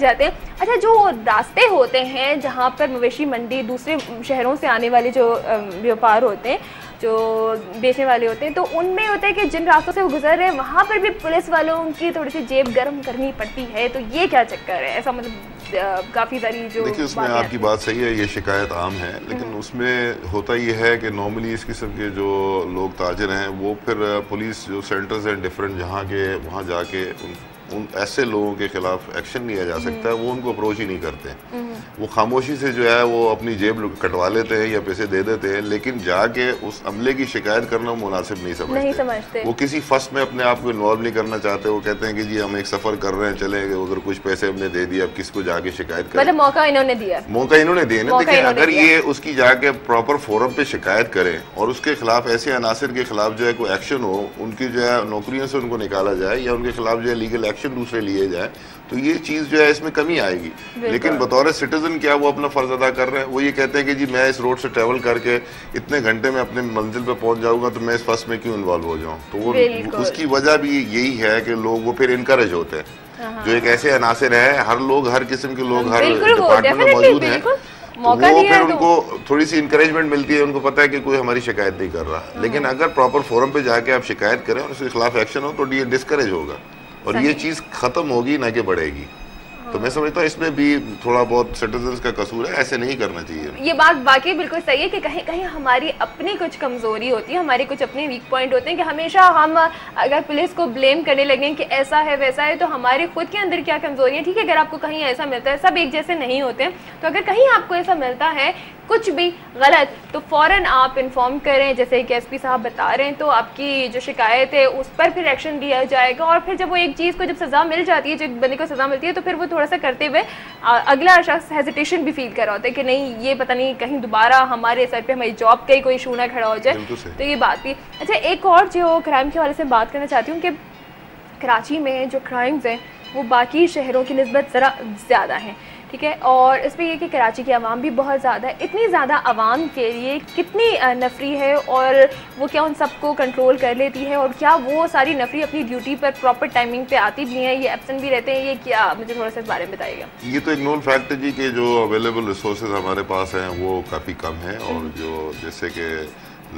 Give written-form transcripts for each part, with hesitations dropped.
जाते हैं। अच्छा, जो रास्ते होते हैं जहाँ पर मवेशी मंडी दूसरे शहरों से आने वाले जो व्यापार होते हैं, जो बेचने वाले होते हैं, तो उनमें होता है कि जिन रास्तों से वो गुजर रहे हैं वहाँ पर भी पुलिस वालों की थोड़ी सी जेब गर्म करनी पड़ती है, तो ये क्या चक्कर है? ऐसा मतलब काफ़ी सारी जो देखिए, उसमें आपकी बात सही है, ये शिकायत आम है, लेकिन उसमें होता ये है कि नॉर्मली इस किस्म के जो लोग ताजिर हैं वो फिर पुलिस जो सेंटर्स हैं डिफरेंट जहाँ के, वहाँ जाके उन ऐसे लोगों के खिलाफ एक्शन लिया जा सकता है, वो उनको अप्रोच ही नहीं करते। वो खामोशी से जो है वो अपनी जेब कटवा लेते हैं या पैसे दे देते हैं, लेकिन जाके उस अमले की शिकायत करना मुनासिब नहीं समझते। वो किसी फर्स्ट में अपने आप को इन्वॉल्व नहीं करना चाहते। वो कहते हैं कि जी हम एक सफर कर रहे हैं, चले गए उधर, कुछ पैसे हमने दे दिए, अब किसको जाके शिकायत करें। मतलब मौका इन्होंने दिया ना। देखिए, अगर ये उसकी जाके प्रॉपर फोरम पे शिकायत करें और उसके खिलाफ ऐसे अनासिर के खिलाफ जो है कोई एक्शन हो, उनकी जो है नौकरियों से उनको निकाला जाए या उनके खिलाफ जो है लीगल एक्शन दूसरे लिए जाए, तो ये चीज़ जो है इसमें कमी आएगी। लेकिन बतौर सिटीजन क्या वो अपना फर्ज अदा कर रहे हैं? वो ये कहते हैं कि जी मैं इस रोड से ट्रेवल करके इतने घंटे में अपने मंजिल पे पहुंच जाऊंगा, तो मैं इस फर्स्ट में क्यों इन्वॉल्व हो जाऊं? तो वो उसकी वजह भी यही है कि लोग वो फिर इनकरेज होते हैं। जो एक ऐसे अनासिर है, हर लोग, हर किस्म के लोग हर डिपार्टमेंट में मौजूद हैं, तो वो फिर उनको थोड़ी सी इंकरेजमेंट मिलती है। उनको पता है कि कोई हमारी शिकायत नहीं कर रहा। लेकिन अगर प्रॉपर फोरम पे जाके आप शिकायत करें और उसके खिलाफ एक्शन हो, तो ये डिस्करेज होगा और ये चीज़ खत्म होगी, ना कि बढ़ेगी। तो मैं समझता हूँ इसमें भी थोड़ा बहुत सिटीजन्स का कसूर है, ऐसे नहीं करना चाहिए। ये बात वाकई बिल्कुल सही है कि कहीं कहीं हमारी अपनी कुछ कमजोरी होती है, हमारे कुछ अपने वीक पॉइंट होते हैं कि हमेशा हम अगर पुलिस को ब्लेम करने लगें कि ऐसा है वैसा है, तो हमारे खुद के अंदर क्या कमजोरी है। ठीक है, अगर आपको कहीं ऐसा मिलता है, सब एक जैसे नहीं होते हैं, तो अगर कहीं आपको ऐसा मिलता है कुछ भी गलत, तो फ़ौरन आप इन्फॉर्म करें, जैसे कि एसपी साहब बता रहे हैं, तो आपकी जो शिकायत है उस पर फिर एक्शन लिया जाएगा। और फिर जब वो एक चीज़ को जब सज़ा मिल जाती है, जो बंदे को सज़ा मिलती है, तो फिर वो थोड़ा सा करते हुए अगला शख्स हेजिटेशन भी फील कर रहा होता है कि नहीं, ये पता नहीं कहीं दोबारा हमारे सर पे हमारी जॉब का ही कोई इशू ना खड़ा हो जाए। तो ये बात भी। अच्छा, एक और जो क्राइम के हवाले से बात करना चाहती हूँ कि कराची में जो क्राइम्स हैं वो बाकी शहरों की निस्बत ज़रा ज़्यादा हैं। ठीक है, और इसमें यह कि कराची की आवाम भी बहुत ज़्यादा है। इतनी ज़्यादा आवाम के लिए कितनी नफरी है और वो क्या उन सबको कंट्रोल कर लेती है, और क्या वो सारी नफरी अपनी ड्यूटी पर प्रॉपर टाइमिंग पे आती भी हैं, ये एब्सेंट भी रहते हैं, ये क्या, मुझे थोड़ा सा इस बारे में बताइएगा। ये तो एक नोन फैक्ट है जी कि जो अवेलेबल रिसोर्सेज हमारे पास हैं वो काफ़ी कम है, और जो जैसे कि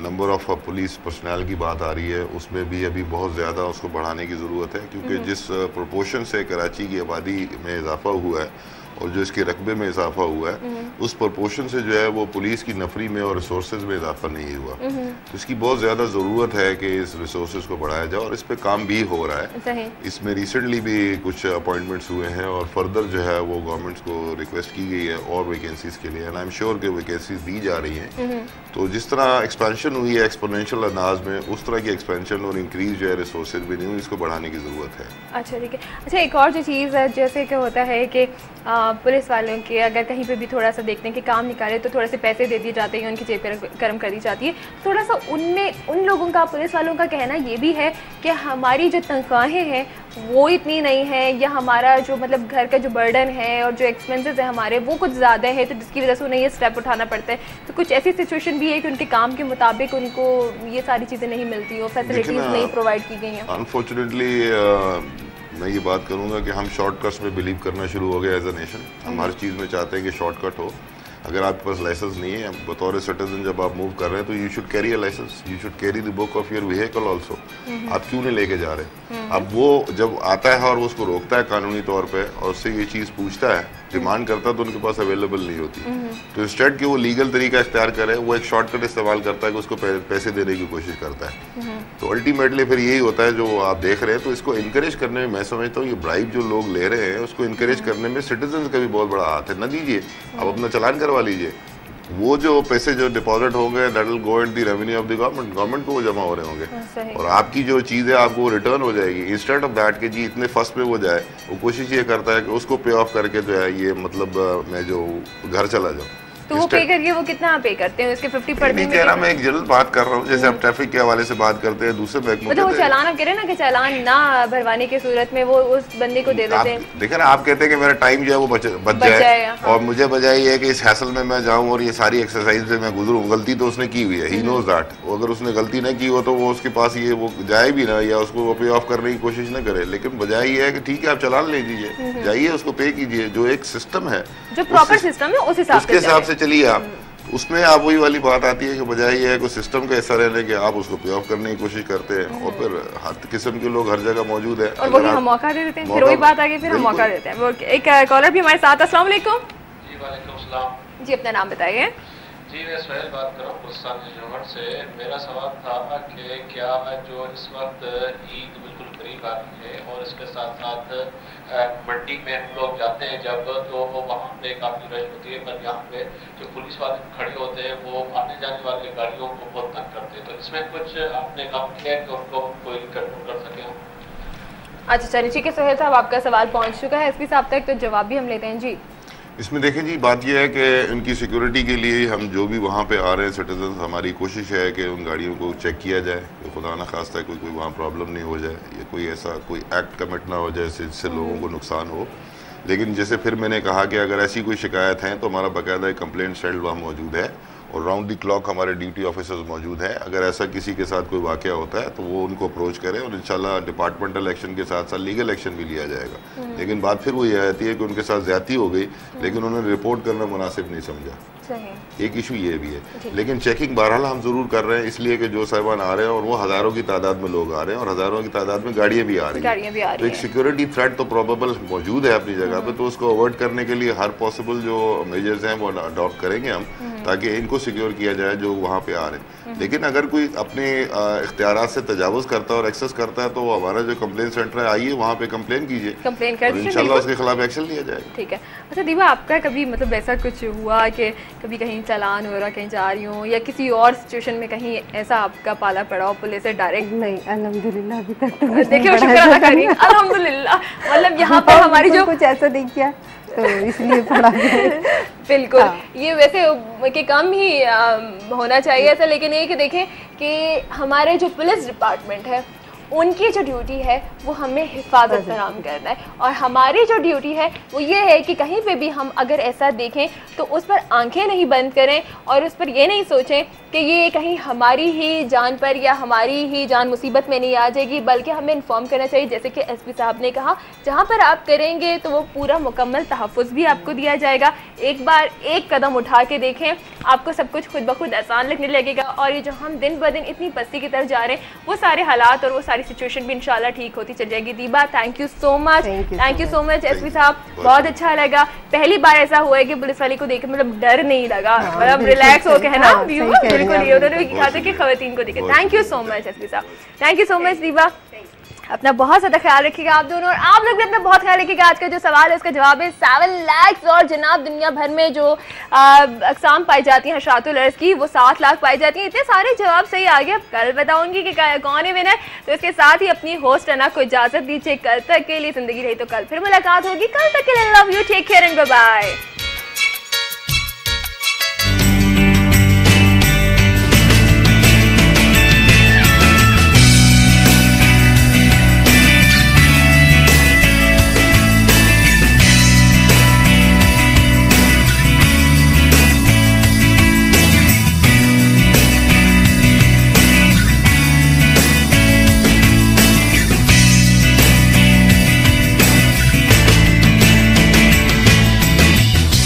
नंबर ऑफ पुलिस पर्सनल की बात आ रही है, उसमें भी अभी बहुत ज़्यादा उसको बढ़ाने की ज़रूरत है, क्योंकि जिस प्रोपोर्शन से कराची की आबादी में इजाफा हुआ है और जो इसके रकबे में इजाफा हुआ है, उस प्रोपोर्शन से जो है वो पुलिस की नफरी में और रिसोर्सेज में इजाफा नहीं हुआ। तो इसकी बहुत ज़्यादा ज़रूरत है कि इस रिसोर्सेज को बढ़ाया जाए, और इस पर काम भी हो रहा है। इसमें रिसेंटली भी कुछ अपॉइंटमेंट्स हुए हैं और फर्दर जो है वो गवर्नमेंट्स को रिक्वेस्ट की गई है और वैकेंसीज के लिए, एंड आई एम श्योर कि वैकेंसीज दी जा रही हैं। तो जिस तरह एक्सपेंशन हुई है एक्सपोनेंशियल अंदाज में, उस तरह की एक्सपेंशन और इंक्रीज जो है रिसोर्सेज भी नहीं हुई, इसको बढ़ाने की ज़रूरत है। अच्छा, ठीक है। अच्छा, एक और जो चीज़ है, जैसे कि होता है कि पुलिस वालों के अगर कहीं पे भी थोड़ा सा देखते हैं कि काम निकाले, तो थोड़े से पैसे दे दिए जाते हैं, उनकी जेब पर गर्म कर दी जाती है। थोड़ा सा उनमें उन लोगों का, पुलिस वालों का कहना ये भी है कि हमारी जो तनख्वाहें हैं वो इतनी नहीं है, या हमारा जो मतलब घर का जो बर्डन है और जो एक्सपेंसेस है हमारे वो कुछ ज़्यादा है, तो जिसकी वजह से उन्हें ये स्टेप उठाना पड़ता है। तो कुछ ऐसी सिचुएशन भी है कि उनके काम के मुताबिक उनको ये सारी चीज़ें नहीं मिलती और फैसिलिटीज़ नहीं प्रोवाइड की गई हैं। अनफॉर्चुनेटली मैं ये बात करूँगा कि हम शॉर्टकट्स में बिलीव करना शुरू हो गए एज अ नेशन। हम हर चीज़ में चाहते हैं कि शॉर्टकट हो। अगर आपके पास लाइसेंस नहीं है, बतौर सिटीजन जब आप मूव कर रहे हैं, तो you should carry a license, you should carry the book of your vehicle also. आप क्यों नहीं लेके जा रहे? अब वो जब आता है और वो उसको रोकता है कानूनी तौर पे और उससे ये चीज़ पूछता है, डिमांड करता है, तो उनके पास अवेलेबल नहीं होती। तो इंस्टेड कि वो लीगल तरीका इख्तियार करे, वो एक शॉर्टकट इस्तेमाल करता है कि उसको पैसे देने की कोशिश करता है। तो अल्टीमेटली फिर यही होता है जो आप देख रहे हैं। तो इसको इनकरेज करने में मैं समझता हूँ ये ब्राइब जो लोग ले रहे हैं उसको इनकरेज करने में सिटीजन का भी बहुत बड़ा हाथ है। न दीजिए, आप अपना चालान करवा लीजिए, वो जो पैसे जो डिपॉजिट होंगे that will go in the revenue of the government को वो जमा हो रहे होंगे, और आपकी जो चीज़ है आपको रिटर्न हो जाएगी। इंस्टेड ऑफ दैट कि जी इतने फर्स्ट पे वो जाए, वो कोशिश ये करता है कि उसको पे ऑफ करके जो है ये मतलब मैं जो घर चला जाऊँ। तो वो पे करके वो कितना पे करते हैं, उसके 50% नहीं कह रहा, मैं एक जनरल बात कर रहा हूँ, जैसे आप ट्रैफिक के हवाले से बात करते हैं, दूसरे बैंक में वो चालान आप कह रहे हैं ना कि चालान ना भरवाने की सूरत में वो उस बंदे को दे देते हैं। देखिए ना, आप कहते हैं कि मेरा टाइम जो है वो बच जाए, और मुझे बजाय ये है कि इस हैसल में मैं जाऊँ और ये सारी एक्सरसाइज से मैं गुजरूँ। गलती तो उसने की हुई है, ही नोज दैट। अगर उसने गलती नहीं की हो तो वो उसके पास ये वो जाए भी ना, या उसको पे ऑफ करने की कोशिश ना करे। लेकिन बजाय ये है कि ठीक है आप चालान ले लीजिए, जाइए उसको पे कीजिए, जो एक सिस्टम है, जो प्रॉपर सिस्टम है उसके हिसाब से चलिए आप। उसमें आप वही वाली बात आती है कि बजाय ये है कि सिस्टम का हिस्सा रहने के आप उसको पे ऑफ करने की कोशिश करते हैं, और फिर हर किस्म के लोग हर जगह मौजूद है, और वही हम मौका दे देते हैं। फिर वही बात आ गई, फिर हम मौका देते हैं। वो एक कॉलर भी हमारे साथ। अस्सलाम वालेकुम। जी वालेकुम सलाम जी, अपना नाम बताइए। जी, मैं सुहेल बात कर रहा हूँ गुलस्तान से। मेरा सवाल था कि क्या जो इस वक्त ईद बिल्कुल करीब आ रही है और इसके साथ साथ मंडी में हम लोग जाते हैं जब, तो वो वहाँ पे काफ़ी रश होती है, पर यहाँ पे जो पुलिस वाले खड़े होते हैं वो आने जाने वाली गाड़ियों को बहुत तंग करते हैं। तो इसमें कुछ आपने काम किया है कि उनको कोई कंट्रोल कर सके हम? अच्छा चलिए ठीक है सुहेल साहब, आपका सवाल पहुँच चुका है एसपी साहब तक, तो जवाब भी हम लेते हैं। जी, इसमें देखें जी, बात यह है कि उनकी सिक्योरिटी के लिए हम जो भी वहाँ पे आ रहे हैं सिटीजन, हमारी कोशिश है कि उन गाड़ियों को चेक किया जाए कि खुदा न खास्ता है कोई वहाँ प्रॉब्लम नहीं हो जाए, या कोई ऐसा कोई एक्ट कमिट ना हो जाए जिससे लोगों को नुकसान हो। लेकिन जैसे फिर मैंने कहा कि अगर ऐसी कोई शिकायत है तो हमारा बाकायदा एक कंप्लेंट सेल वहाँ मौजूद है, और राउंड द क्लॉक हमारे ड्यूटी ऑफिसर्स मौजूद हैं। अगर ऐसा किसी के साथ कोई वाकया होता है तो वो उनको अप्रोच करें, और इंशाल्लाह डिपार्टमेंटल एक्शन के साथ साथ लीगल एक्शन भी लिया जाएगा। लेकिन बात फिर वो ये आती है कि उनके साथ ज्यादती हो गई, लेकिन उन्होंने रिपोर्ट करना मुनासिब नहीं समझा। एक इशू ये भी है। लेकिन चेकिंग बहरहाल हम जरूर कर रहे हैं, इसलिए कि जो साहिबान आ रहे हैं, और वो हज़ारों की तादाद में लोग आ रहे हैं, और हज़ारों की तादाद में गाड़ियाँ भी आ रही हैं, तो एक सिक्योरिटी थ्रेट तो प्रोबेबल मौजूद है अपनी जगह पे, तो उसको अवॉइड करने के लिए हर पॉसिबल जो मेजर्स हैं वो अडॉप्ट करेंगे हम, ताकि इनको सिक्योर किया जाए जो वहाँ पे आ रहे हैं। लेकिन अगर कोई अपने इख्तियारात से तजावुज करता है और एक्सेस करता है, तो हमारा जो कंप्लेन सेंटर है, आइए वहाँ पे कंप्लेन कीजिए, कंप्लेन कर दीजिए, इंशाल्लाह उसके खिलाफ एक्शन लिया जाएगा। ठीक है। अच्छा दीवा, आपका कभी मतलब ऐसा कुछ हुआ कि कभी कहीं चालान हो रहा, कहीं जा रही हूँ, या किसी और सिचुएशन में कहीं ऐसा आपका पाला पड़ा हो पुलिस से डायरेक्ट? नहीं, अल्हम्दुलिल्लाह अभी तक तो देखिए, शुक्र अदा करिए, अल्हम्दुलिल्लाह। मतलब यहाँ पर हमारी जो कुछ ऐसा नहीं किया तो इसलिए पड़ा बिल्कुल। ये वैसे कि कम ही होना चाहिए ऐसा, लेकिन ये कि देखें कि हमारे जो पुलिस डिपार्टमेंट है उनकी जो ड्यूटी है वो हमें हिफाजत फराहम करना है, और हमारी जो ड्यूटी है वो ये है कि कहीं पे भी हम अगर ऐसा देखें तो उस पर आंखें नहीं बंद करें, और उस पर ये नहीं सोचें कि ये कहीं हमारी ही जान पर या हमारी ही जान मुसीबत में नहीं आ जाएगी, बल्कि हमें इन्फॉर्म करना चाहिए। जैसे कि एसपी साहब ने कहा, जहाँ पर आप करेंगे तो वो पूरा मुकम्मल तहफ़्फ़ुज़ भी आपको दिया जाएगा। एक बार एक कदम उठा के देखें, आपको सब कुछ खुद ब खुद आसान लगने लगेगा, और ये जो हम दिन ब दिन इतनी पस्ती की तरफ जा रहे हैं, वो सारे हालात और वो सारी सिचुएशन भी इंशाल्लाह ठीक होती चल जाएगी। दीबा, thank you so much, thank you so much SP साहब, बहुत अच्छा लगा। पहली बार ऐसा हुआ है कि पुलिस वाले को देख मतलब डर नहीं लगा, मतलब रिलैक्स हो के, है ना, बिल्कुल ये उन्होंने कहा था कि खवातीन को देखे। Thank you so much SP साहब, थैंक यू सो मच दीबा। अपना बहुत ज़्यादा ख्याल रखिएगा आप दोनों, और आप लोग भी अपना बहुत ख्याल रखिएगा। आज का जो सवाल है उसका जवाब है 7 लाख, और जनाब दुनिया भर में जो अक़साम पाई जाती हैं हशरातुल अर्ज़ की, वो 7 लाख पाई जाती हैं। इतने सारे जवाब सही आ गए, अब कल बताऊंगी कि कौन है विनर। तो इसके साथ ही अपनी होस्ट अना को इजाज़त दीजिए। कल तक के लिए ज़िंदगी रही तो कल फिर मुलाकात होगी। कल तक के लिए love you, take care and bye bye.